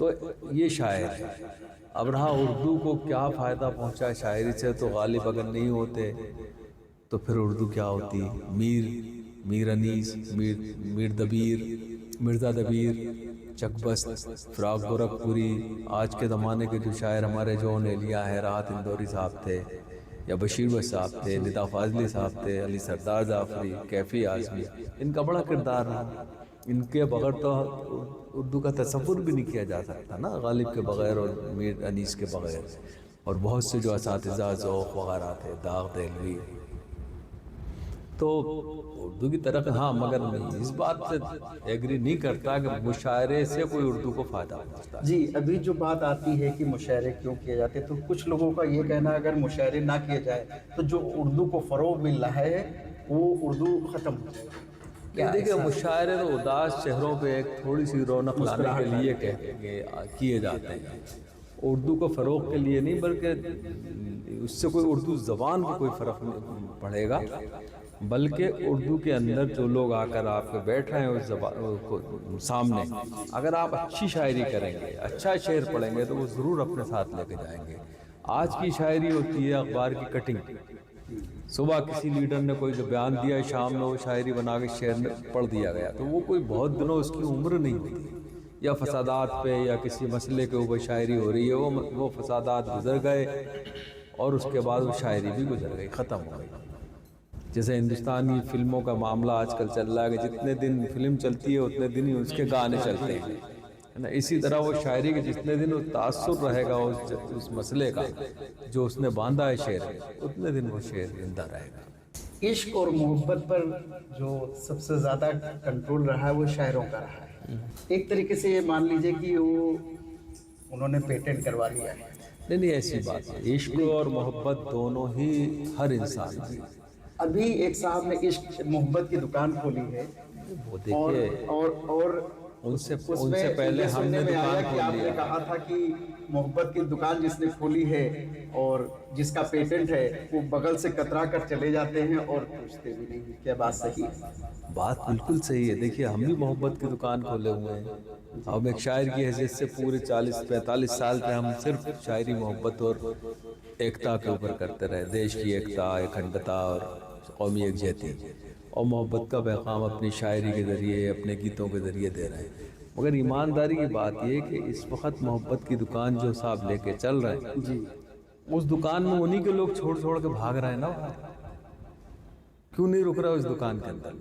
تو یہ شاعر ہے. اب رہا اردو کو کیا فائدہ پہنچا شاعری سے، تو غالب اگر نہیں ہوتے تو پھر اردو کیا ہوتی؟ میر انیس، میر دبیر، مرزا دبیر، چکبست، فراق گورکھپوری، آج کے زمانے کے جو شاعر ہمارے جون ایلیا ہے، راحت اندوری صاحب تھے، یا بشیر بٹ صاحب تھے، ندا فاضلی صاحب تھے، علی سردار جعفری، کیفی اعظمی، ان کا بڑا کردار رہا. ان کے بغیر تو اردو کا تصور بھی نہیں کیا جا سکتا نا، غالب کے بغیر اور میر انیس کے بغیر. اور بہت سے جو اساتذہ ذوق وغیرہ تھے، داغ دہلوی. تو اردو کی طرف ہاں، مگر اس بات سے ایگری نہیں کرتا کہ مشاعرے سے کوئی اردو کو فائدہ پہنچتا ہے. جی، ابھی جو بات آتی ہے کہ مشاعرے کیوں کیے جاتے، تو کچھ لوگوں کا یہ کہنا ہے اگر مشاعرے نہ کیے جائے تو جو اردو کو فروغ مل رہا ہے وہ اردو ختم ہو جائے گا. کیا دیکھیے ایسا؟ مشاعرے تو اداس چہروں پہ ایک تھوڑی سی رونق لانے کے لیے کیے جاتے ہیں، اردو کو فروغ کے لیے نہیں، بلکہ اس سے کوئی اردو زبان کو کوئی فرق نہیں پڑے گا، بلکہ اردو کے اندر جو لوگ آ کر آپ کے بیٹھ رہے ہیں اس زبان کو سامنے، اگر آپ اچھی شاعری کریں گے، اچھا شعر پڑھیں گے تو وہ ضرور اپنے ساتھ لے کے جائیں گے. آج کی شاعری ہوتی ہے اخبار کی کٹنگ. صبح کسی لیڈر نے کوئی جو بیان دیا، شام میں وہ شاعری بنا کے شعر میں پڑھ دیا گیا، تو وہ کوئی بہت دنوں اس کی عمر نہیں ہوتی. یا فسادات پہ یا کسی مسئلے کے اوپر شاعری ہو رہی ہے، وہ فسادات گزر گئے اور اس کے بعد وہ شاعری بھی گزر گئی، ختم ہو گئی. جیسے ہندوستانی فلموں کا معاملہ آج کل چل رہا ہے کہ جتنے دن فلم چلتی ہے اتنے دن ہی اس کے گانے چلتے ہیں، ہے نا. اسی طرح وہ شاعری کے جتنے دن وہ تاثر رہے گا اس مسئلے کا جو اس نے باندھا ہے شعر، اتنے دن وہ شعر زندہ رہے گا. عشق اور محبت پر جو سب سے زیادہ کنٹرول رہا ہے وہ شاعروں کا رہا ہے. ایک طریقے سے یہ مان لیجئے کہ انہوں نے پیٹنٹ کروا لیا ہے. نہیں ایسی بات ہے، عشق اور محبت دونوں ہی ہر انسان کی. ابھی ایک صاحب نے عشق محبت کی دکان کھولی ہے، وہ دیکھیے اور ان سے میں پہلے ہم نے سننے میں آیا دکان کہ آپ کھول نے لیا. کہا تھا کہ محبت کی دکان جس نے کھولی ہے اور جس کا پیٹنٹ ہے وہ بغل سے کترا کر چلے جاتے ہیں اور پوچھتے بھی نہیں. کیا بات صحیح ہے؟ بات بالکل صحیح ہے. دیکھیے ہم بھی محبت کی دکان کھولے ہوئے ہیں. ہم ایک شاعر کی حیثیت سے پورے 40-45 سال پہ ہم صرف شاعری محبت اور ایکتا کے اوپر کرتے رہے، دیش کی ایکتا، اکھنڈتا اور قومی یکجہتی اور محبت کا پیغام اپنی شاعری کے ذریعے، اپنے گیتوں کے ذریعے دے رہے ہیں. مگر ایمانداری کی بات یہ کہ اس وقت محبت کی دکان جو صاحب لے کے چل رہے ہیں، جی، اس دکان میں انہی کے لوگ چھوڑ کے بھاگ رہے ہیں نا. کیوں نہیں رک رہا اس دکان کے اندر؟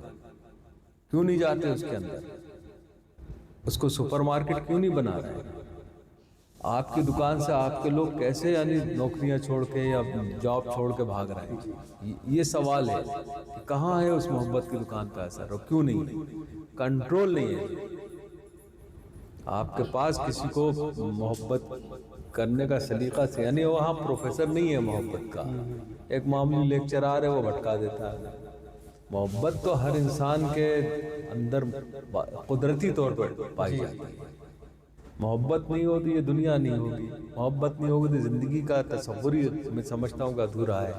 کیوں نہیں جاتے اس کے اندر؟ اس کو سپر مارکیٹ کیوں نہیں بنا رہے؟ آپ کی دکان سے آپ کے لوگ کیسے یعنی نوکریاں چھوڑ کے یا جاب چھوڑ کے بھاگ رہے ہیں؟ یہ سوال ہے کہ کہاں ہے اس محبت کی دکان کا اثر اور کیوں نہیں؟ کنٹرول نہیں ہے. آپ کے پاس کسی کو محبت کرنے کا سلیقہ سے، یعنی وہاں پروفیسر نہیں ہے محبت کا، ایک معمولی لیکچرار ہے وہ بھٹکا دیتا ہے. محبت تو ہر انسان کے اندر قدرتی طور پر پائی جاتی ہے. محبت نہیں ہوتی یہ دنیا نہیں ہوگی، محبت نہیں ہوگی تو زندگی کا تصور ہی میں سمجھتا ہوں کہ ادھورا ہے.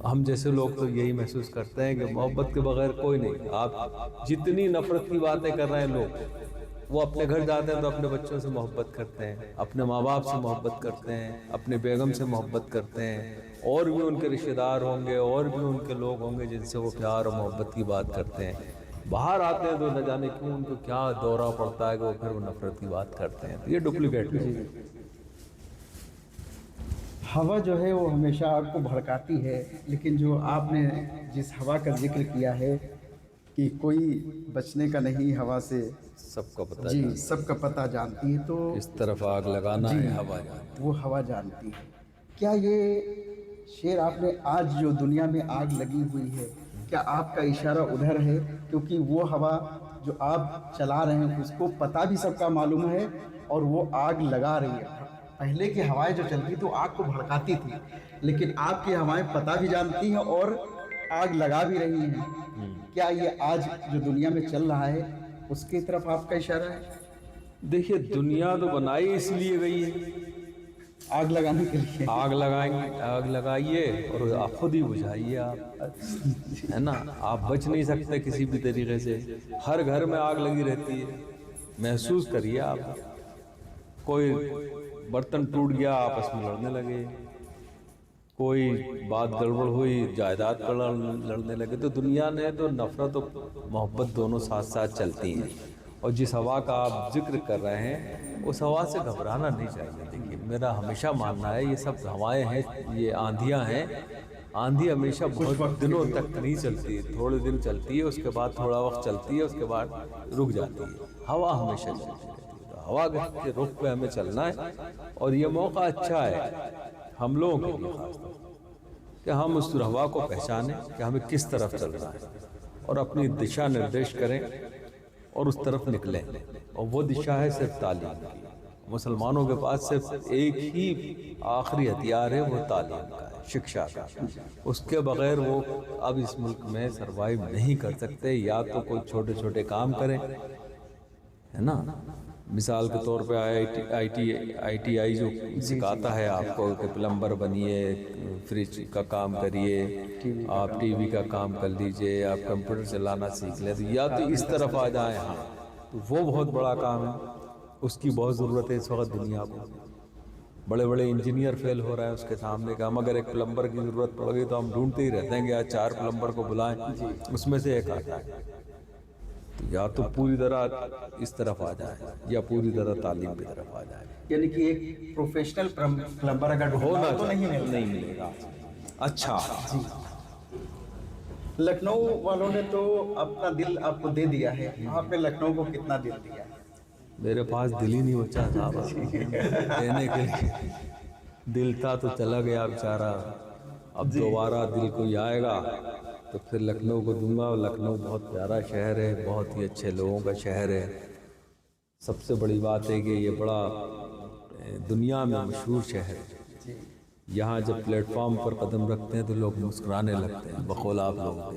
ہم جیسے لوگ تو یہی محسوس کرتے ہیں کہ محبت کے بغیر کوئی نہیں. آپ جتنی نفرت کی باتیں کر رہے ہیں لوگ، وہ اپنے گھر جاتے ہیں تو اپنے بچوں سے محبت کرتے ہیں، اپنے ماں باپ سے محبت کرتے ہیں، اپنے بیگم سے محبت کرتے ہیں، اور بھی ان کے رشتہ دار ہوں گے اور بھی ان کے لوگ ہوں گے جن سے وہ پیار اور محبت کی بات کرتے ہیں. باہر آتے ہیں تو نہ جانے کیوں ان کو کیا دورہ پڑتا ہے کہ وہ پھر وہ نفرت کی بات کرتے ہیں. یہ ڈپلیکیٹ ہے. ہوا جو ہے وہ ہمیشہ آگ کو بھڑکاتی ہے، لیکن جو آپ نے جس ہوا کا ذکر کیا ہے کہ کوئی بچنے کا نہیں ہوا سے، سب کا پتہ جی سب کا پتہ جانتی ہے، تو اس طرف آگ لگانا ہے ہوا جانتی. وہ ہوا جانتی ہے. کیا یہ شعر آپ نے آج جو دنیا میں آگ لگی ہوئی ہے، کیا آپ کا اشارہ ادھر ہے؟ کیونکہ وہ ہوا جو آپ چلا رہے ہیں اس کو پتہ بھی سب کا معلوم ہے اور وہ آگ لگا رہی ہے. پہلے کی ہوائیں جو چلتی تو آگ کو بھڑکاتی تھی، لیکن آپ کی ہوائیں پتہ بھی جانتی ہیں اور آگ لگا بھی رہی ہیں. کیا یہ آج جو دنیا میں چل رہا ہے اس کی طرف آپ کا اشارہ ہے؟ دیکھیے دنیا تو بنائی اس لیے گئی ہے آگ لگانے کے لیے. آگ لگائیں، آگ لگائیے اور آپ خود ہی بجھائیے. آپ ہے نا، آپ بچ نہیں سکتے کسی بھی طریقے سے. ہر گھر میں آگ لگی رہتی ہے، محسوس کریے آپ. کوئی برتن ٹوٹ گیا آپس میں لڑنے لگے، کوئی بات گڑبڑ ہوئی جائیداد پر لڑنے لگے۔ تو دنیا نے تو نفرت و محبت دونوں ساتھ ساتھ چلتی ہیں، اور جس ہوا کا آپ ذکر کر رہے ہیں اس ہوا سے گھبرانا نہیں چاہیے۔ دیکھیے میرا ہمیشہ ماننا ہے یہ سب ہوائیں ہیں، یہ آندھیاں ہیں، آندھی ہمیشہ بہت دنوں تک نہیں چلتی، تھوڑے دن چلتی ہے، اس کے بعد تھوڑا وقت چلتی ہے، اس کے بعد رک جاتی ہے۔ ہوا ہمیشہ چلتی رہتی ہے، ہوا کے رخ پہ ہمیں چلنا ہے، اور یہ موقع اچھا ہے ہم لوگوں کے لیے خاص طور کہ ہم اس ہوا کو پہچانیں کہ ہمیں کس طرف چلنا ہے، اور اپنی دشا نردیش کریں اور اس طرف نکلیں۔ اور وہ دشا ہے صرف تعلیم کی۔ مسلمانوں کے پاس صرف ایک ہی آخری ہتھیار ہے، وہ تعلیم کا ہے، شکشا کا۔ اس کے بغیر وہ اب اس ملک میں سروائیو نہیں کر سکتے۔ یا تو کوئی چھوٹے چھوٹے کام کریں، ہے نا، مثال کے طور پہ آئی ٹی آئی جو سکھاتا ہے آپ کو کہ پلمبر بنیے، فریج کا کام کریے، آپ ٹی وی کا کام کر لیجئے، آپ کمپیوٹر چلانا سیکھ لیں، یا تو اس طرف آ جائیں۔ ہاں تو وہ بہت بڑا کام ہے، اس کی بہت ضرورت ہے اس وقت دنیا کو۔ بڑے بڑے انجینئر فیل ہو رہے ہیں اس کے سامنے کہ ہم اگر ایک پلمبر کی ضرورت پڑ گئی تو ہم ڈھونڈتے ہی رہتے ہیں کہ آج 4 پلمبر کو بلائیں، اس میں سے ایک آتا ہے۔ یا تو پوری طرح اس طرف آ جائے یا پوری طرح تعلیم کی طرف آ جائے، یعنی کہ ایک پروفیشنل پلمبر اگر ہونا تو نہیں ملے گا۔ اچھا جی، لکھنؤ والوں نے تو اپنا دل آپ کو دے دیا ہے، آپ نے لکھنؤ کو کتنا دل دیا ہے؟ میرے پاس دل ہی نہیں بچا تھا دینے کے لیے، دل تھا تو چلا گیا بیچارہ، اب دوبارہ دل کوئی آئے گا تو پھر لکھنؤ کو دوں گا۔ اور لکھنؤ بہت پیارا شہر ہے، بہت ہی اچھے لوگوں کا شہر ہے۔ سب سے بڑی بات ہے کہ یہ بڑا دنیا میں مشہور شہر ہے۔ یہاں جب پلیٹ فارم پر قدم رکھتے ہیں تو لوگ مسکرانے لگتے ہیں، بقول آپ لوگوں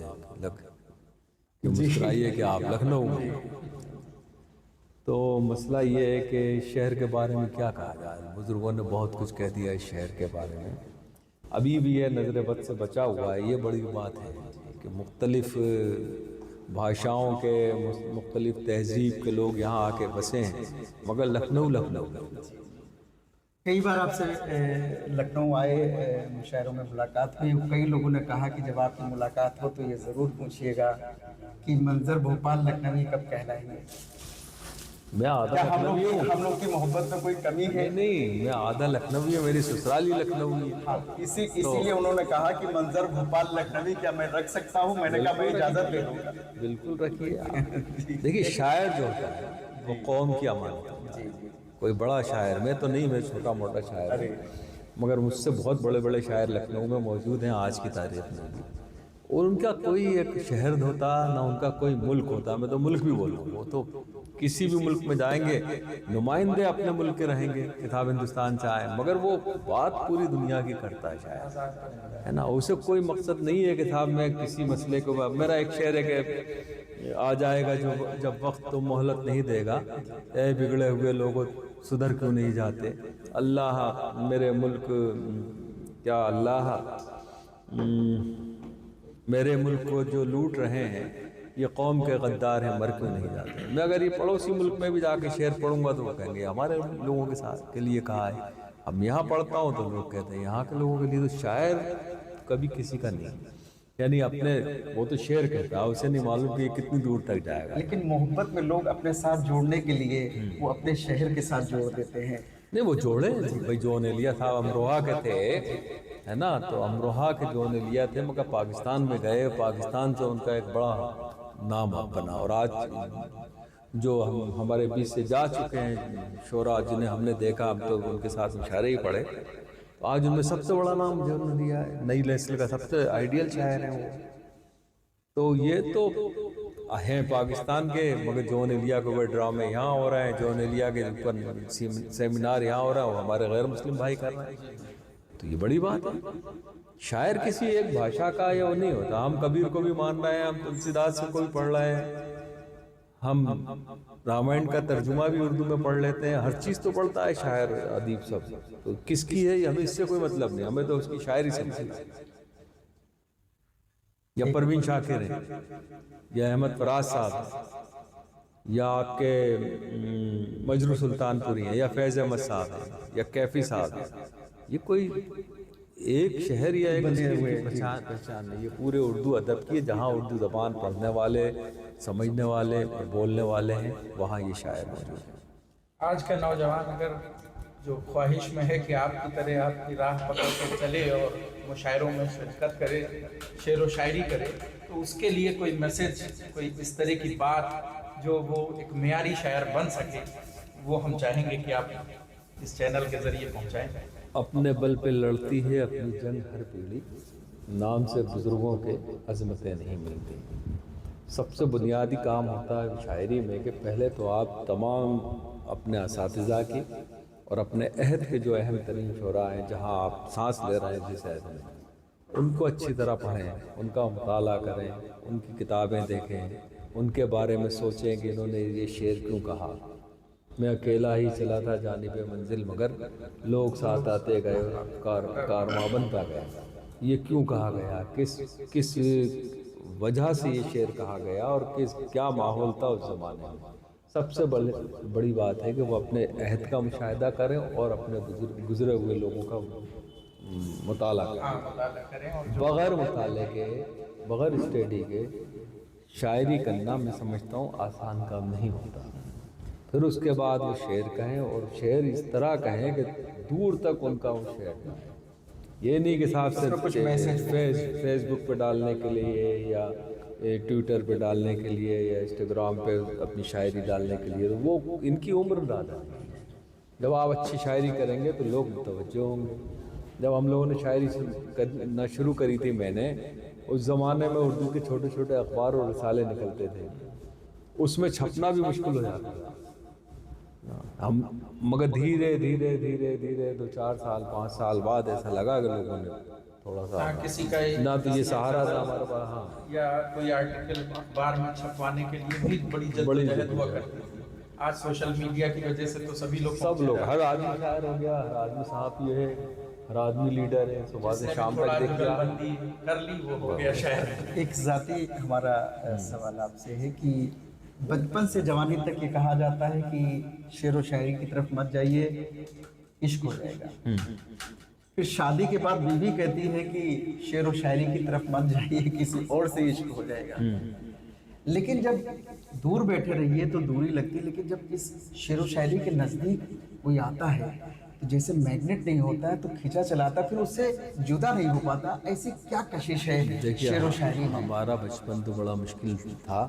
کہ مسکرائیے کہ آپ لکھنؤ میں۔ تو مسئلہ یہ ہے کہ شہر کے بارے میں کیا کہا جائے، بزرگوں نے بہت کچھ کہہ دیا اس شہر کے بارے میں، ابھی بھی یہ نظر بد سے بچا ہوا ہے۔ یہ بڑی بات ہے کہ مختلف بھاشاؤں کے، مختلف تہذیب کے لوگ یہاں آ کے بسے ہیں، مگر لکھنؤ کئی بار آپ سے لکھنؤ آئے مشاعروں میں ملاقات ہوئی، کئی لوگوں نے کہا کہ جب آپ کی ملاقات ہو تو یہ ضرور پوچھیے گا کہ منظر بھوپال لکھنوی کب کہلائیں گے؟ میں آدھا لکھنوی ہوں، ہم لوگ کی محبت میں کوئی کمی ہے؟ نہیں، میں آدھا لکھنوی ہوں، میری سسرالی لکھنوی ہے۔ اسی لیے انہوں نے کہا کہ منظر بھوپال لکھنوی کیا میں رکھ سکتا ہوں؟ میں نے کہا میں اجازت لے لوں گا۔ بالکل رکھیے۔ دیکھیے شاعر جو ہوتا ہے وہ قوم کی امانت ہوتا ہے، کوئی بڑا شاعر، میں تو نہیں، میں چھوٹا موٹا شاعر ہوں، مگر مجھ سے بہت بڑے بڑے شاعر لکھنؤ میں موجود ہیں آج کی تاریخ میں بھی، اور ان کا کوئی ایک شہر ہوتا نہ ان کا کوئی ملک ہوتا۔ میں تو ملک بھی بولوں، وہ تو کسی بھی ملک میں جائیں گے نمائندے اپنے ملک کے رہیں گے، کتاب ہندوستان سے آئے، مگر وہ بات پوری دنیا کی کرتا ہے شاعر، ہے نا، اسے کوئی مقصد نہیں ہے کہ صاحب میں کسی مسئلے کو، میرا ایک شعر ہے کہ آ جائے گا جب وقت تو مہلت نہیں دے گا، اے بگڑے ہوئے لوگوں سدھر کیوں نہیں جاتے، اللہ میرے ملک، کیا اللہ میرے ملک کو جو لوٹ رہے ہیں یہ قوم کے غدار ہیں، مر کیوں نہیں جاتے۔ میں اگر یہ پڑوسی ملک میں بھی جا کے شعر پڑھوں گا تو وہ کہیں گے ہمارے لوگوں کے ساتھ کے لیے کہا ہے، اب یہاں پڑھتا ہوں تو لوگ کہتے ہیں یہاں کے لوگوں کے لیے۔ تو شاعر کبھی کسی کا نہیں، یعنی اپنے، وہ تو شعر کہتا ہے، اسے نہیں معلوم کہ یہ کتنی دور تک جائے گا۔ لیکن محبت میں لوگ اپنے ساتھ جوڑنے کے لیے وہ اپنے شہر کے ساتھ جوڑ دیتے ہیں۔ نہیں وہ جوڑے بھائی، جو نے لیا تھا امروہہ کے تھے، ہے نا، تو امروہہ کے جو نے لیا تھے، مگر پاکستان میں گئے، پاکستان سے ان کا ایک بڑا نام بنا، اور آج جو ہمارے بیچ سے جا چکے ہیں شعراء جنہیں ہم نے دیکھا، ہم تو ان کے ساتھ مشاعرے ہی پڑھے، تو آج ان میں سب سے بڑا نام جو انہوں نے دیا ہے، نئی نسل کا سب سے آئیڈیل شاعر ہیں وہ۔ تو یہ تو ہیں پاکستان کے، مگر جو نے لیا کے وہ ڈرامے یہاں ہو رہے ہیں، جو نے لیا کے اوپر سیمینار یہاں ہو رہا ہے، وہ ہمارے غیر مسلم بھائی کر رہے ہیں، تو یہ بڑی بات ہے۔ شاعر کسی ایک بھاشا کا یا وہ نہیں ہوتا، ہم کبیر کو بھی مان رہے ہیں، ہم تلسی داس سے کوئی پڑھ رہے ہیں، ہم رامائن کا ترجمہ بھی اردو میں پڑھ لیتے ہیں، ہر چیز تو پڑھتا ہے شاعر ادیب سب، تو کس کی ہے ہمیں اس سے کوئی مطلب نہیں، ہمیں تو اس کی شاعری سے مطلب ہے۔ یا پروین شاکر ہیں، یا احمد فراز صاحب، یا آپ کے مجروح سلطان پوری ہیں یا فیض احمد صاحب ہیں یا کیفی صاحب ہیں، یہ کوئی ایک شہر یا ایک پہچان نہیں، یہ پورے اردو ادب کی ہے، جہاں اردو زبان پڑھنے والے، سمجھنے والے اور بولنے والے ہیں وہاں یہ شاعر موجود ہیں۔ آج کا نوجوان اگر جو خواہش میں ہے کہ آپ کی طرح آپ کی راہ پکڑ کر چلے اور مشاعروں میں شرکت کرے، شعر و شاعری کرے، تو اس کے لیے کوئی میسج، کوئی اس طرح کی بات جو وہ ایک معیاری شاعر بن سکے، وہ ہم چاہیں گے کہ آپ اس چینل کے ذریعے پہنچائیں۔ اپنے بل پہ لڑتی ہے اپنی جنگ ہر پیڑھی، نام سے بزرگوں کے عظمتیں نہیں ملتی۔ سب سے بنیادی کام ہوتا ہے شاعری میں کہ پہلے تو آپ تمام اپنے اساتذہ کی اور اپنے عہد کے جو اہم ترین شعراء ہیں، جہاں آپ سانس لے رہے ہیں جس عہد میں، ان کو اچھی طرح پڑھیں، ان کا مطالعہ کریں، ان کی کتابیں دیکھیں، ان کے بارے میں سوچیں کہ انہوں نے یہ شعر کیوں کہا۔ میں اکیلا ہی چلا تھا جانب منزل مگر لوگ ساتھ آتے گئے اور کارواں بنتا گیا، یہ کیوں کہا گیا، کس وجہ سے یہ شعر کہا گیا اور کیا ماحول تھا اس زمانے میں۔ سب سے بڑی بات ہے کہ وہ اپنے عہد کا مشاہدہ کریں اور اپنے گزرے ہوئے لوگوں کا مطالعہ کریں۔ بغیر مطالعے کے، بغیر اسٹڈی کے شاعری کرنا میں سمجھتا ہوں آسان کام نہیں ہوتا۔ پھر اس کے بعد وہ شعر کہیں اور شعر اس طرح کہیں کہ دور تک ان کا وہ شعر کہیں، یہ نہیں کہ صاحب سے فیس بک پہ ڈالنے کے لیے یا ٹویٹر پہ ڈالنے کے لیے یا انسٹاگرام پہ اپنی شاعری ڈالنے کے لیے، وہ ان کی عمر زیادہ ہے۔ جب آپ اچھی شاعری کریں گے تو لوگ متوجہ ہوں گے۔ جب ہم لوگوں نے شاعری کرنا شروع کری تھی، میں نے اس زمانے میں اردو کے چھوٹے چھوٹے اخبار اور رسالے نکلتے تھے، اس میں چھپنا بھی مشکل ہو جاتا تھا ہم، مگر دھیرے دھیرے دھیرے دھیرے 2-4 سال 5 سال بعد ایسا لگا کہ لوگوں نے تھوڑا سا کسی کا نہ تو یہ سہارا تھا ہمارے پاس، ہاں، یا کوئی آرٹیکل اخبار میں چھپوانے کے لیے بھی بڑی جدوجہد ہوا کرتی تھی۔ آج سوشل میڈیا کی وجہ سے تو سب لوگ ہر آدمی شاعر ہو گیا، ہر آدمی صحافی یہ ہے، ہر آدمی لیڈر ہے، صبح سے شام تک دیکھ لیا بندی کر لی وہ ہو گیا شاعر۔ ایک ذاتی ہمارا سوال آپ سے ہے کہ بچپن سے جوانی تک یہ کہا جاتا ہے کہ شعر و شاعری کی طرف مت جائیے، عشق ہو جائے گا۔ پھر شادی کے بعد بیوی کہتی ہے کہ شعر و شاعری کی طرف مت جائیے، کسی اور سے عشق ہو جائے گا۔ لیکن جب دور بیٹھے رہیے تو دوری لگتی، لیکن جب اس شعر و شاعری کے نزدیک کوئی آتا ہے تو جیسے میگنیٹ نہیں ہوتا ہے تو کھینچا چلاتا، پھر اس سے جدا نہیں ہو پاتا۔ ایسی کیا کشش ہے شعر و شاعری میں؟ ہمارا بچپن تو بڑا مشکل تھا،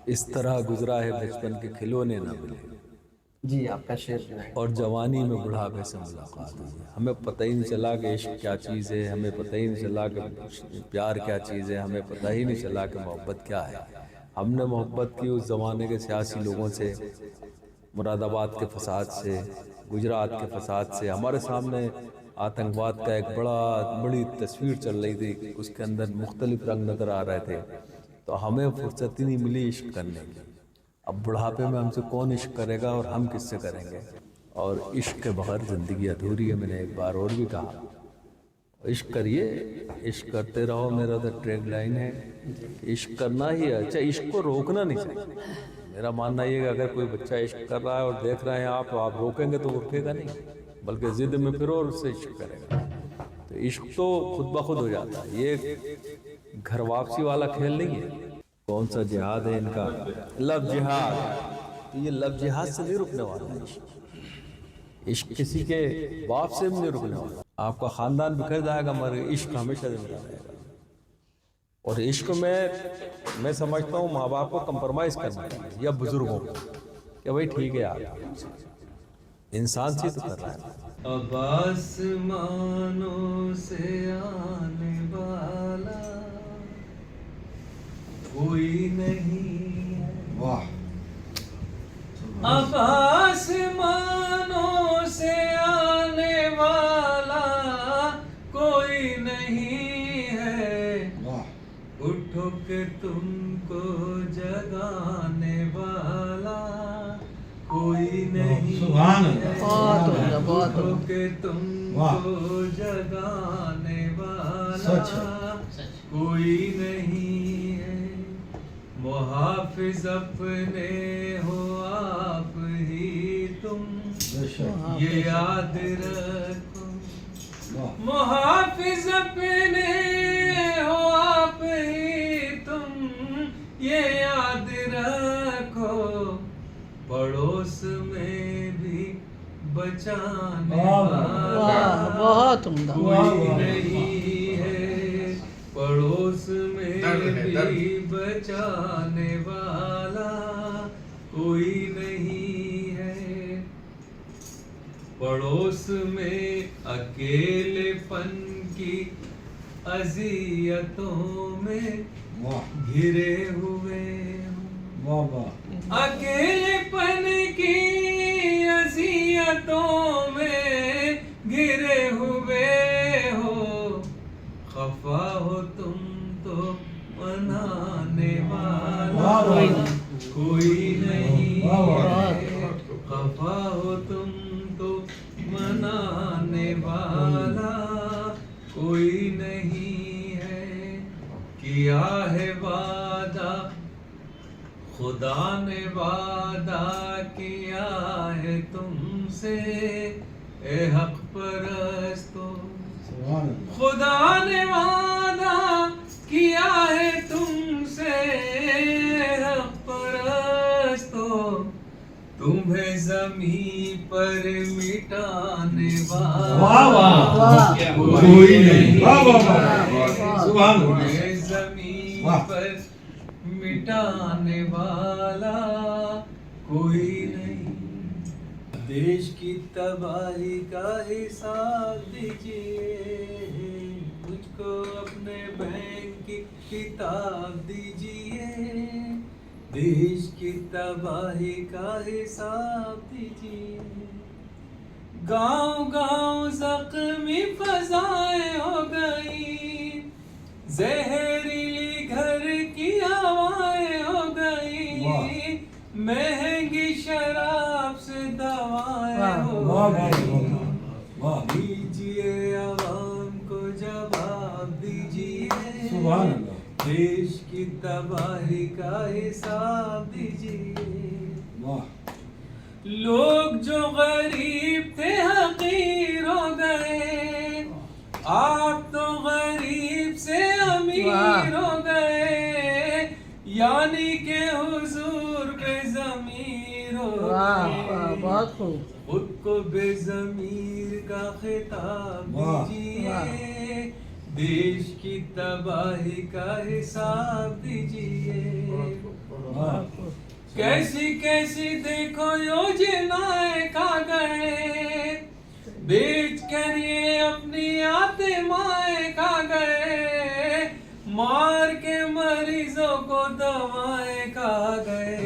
اس طرح گزرا ہے بچپن کے کھلونے نہ ملے، جی آپ کا شعر جو ہے، اور جوانی میں بڑھاپے سے ملاقات ہوئی۔ ہمیں پتہ ہی نہیں چلا کہ عشق کیا چیز ہے، ہمیں پتہ ہی نہیں چلا کہ پیار کیا چیز ہے، ہمیں پتہ ہی نہیں چلا کہ محبت کیا ہے۔ ہم نے محبت کی اس زمانے کے سیاسی لوگوں سے، مراد آباد کے فساد سے، گجرات کے فساد سے۔ ہمارے سامنے آتنکواد کا ایک بڑی تصویر چل رہی تھی، اس کے اندر مختلف رنگ نظر آ رہے تھے، تو ہمیں فرصت ہی نہیں ملی عشق کرنے کی۔ اب بڑھاپے میں ہم سے کون عشق کرے گا اور ہم کس سے کریں گے؟ اور عشق کے بغیر زندگی ادھوری ہے۔ میں نے ایک بار اور بھی کہا، عشق کریے، عشق کرتے رہو، میرا تو ٹریگ لائن ہے، عشق کرنا ہی ہے۔ اچھا، عشق کو روکنا نہیں چاہیے۔ میرا ماننا یہ ہے کہ اگر کوئی بچہ عشق کر رہا ہے اور دیکھ رہے ہیں آپ، تو آپ روکیں گے تو وہ اٹھے گا نہیں، بلکہ ضد میں پھر اور اس سے عشق کرے گا۔ تو عشق تو خود بخود ہو جاتا ہے، یہ گھر واپسی والا کھیل نہیں ہے۔ کون سا جہاد ہے ان کا؟ لفظ جہاد۔ تو یہ لفظ جہاد سے نہیں رکنے والا عشق، عشق کسی کے باپ سے بھی نہیں رکنے والا۔ آپ کا خاندان بکھر جائے گا مگر عشق ہمیشہ زندہ رہے گا۔ اور عشق میں سمجھتا ہوں ماں باپ کو کمپرومائز کرنا چاہیے، یا بزرگوں کو، کہ بھائی ٹھیک ہے آپ انسان سے تو کر رہا ہے۔ اب آسمانوں سے آنے والا کوئی نہیں ہے، واہ، اب آسمانوں سے آنے والا کوئی نہیں ہے، واہ، اٹھو کہ تم کو جگانے والا کوئی نہیں سبحان ہے، اللہ، اٹھو کہ تم واہ، کو جگانے سچ والا کوئی نہیں ہے، محافظ اپنے ہو آپ ہی تم یہ یاد رکھو محافظ اپنے ہو آپ ہی تم یہ یاد رکھو پڑوس میں بھی بچانے والا بہت عمدہ. کوئی نہیں ہے پڑوس میں بھی بچانے والا کوئی نہیں ہے پڑوس میں اکیلے پن کی اذیتوں میں گھرے ہوئے اکیلے پن کی اذیتوں میں گھرے ہوئے ہو خفا ہو تم تو منانے والا کوئی نہیں ہے خفا ہو تم تو منانے والا کوئی نہیں ہے کیا ہے وعدہ خدا نے وعدہ کیا ہے تم سے اے حق پرستو خدا نے وعدہ کیا ہے تم سے حق پرستو تمہیں زمین پر مٹانے والا کوئی نہیں تمہیں زمین پر مٹانے والا کوئی نہیں دیش کی تباہی کا حساب دیجیے مجھ کو اپنے بینک کی کتاب دیجیے دیش کی تباہی کا حساب دیجیے گاؤں گاؤں زخمی فضائیں ہو گئی زہریلی گھر کی ہوائیں ہو گئی مہنگی شراب سے دوائیں ہو گئی دیجیے عوام کو جواب دیجیے دیش کی تباہی کا حساب دیجیے لوگ جو غریب تھے حقیر ہو گئے آپ تو غریب سے امیر ہو گئے یعنی کہ حضور بے ضمیر ہو گئے بہت خوب. خود کو بے ضمیر کا خطاب دیجیے دیش کی تباہی کا حساب دیجیے کیسی کیسی دیکھو یوجنائیں کھا گئے بیچ کر یہ اپنی آتمائیں کھا گئے مار کے مریضوں کو دوائیں کھا گئے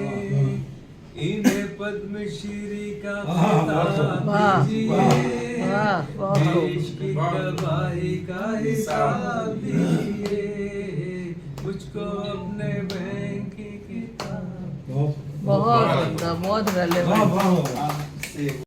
انہیں پدم شری کا خطاب دیجیے دیش کی تباہی کا حساب دیجیے مجھ کو اپنے بینک کی کتاب بہت عمدہ, بہت ریلیونٹ.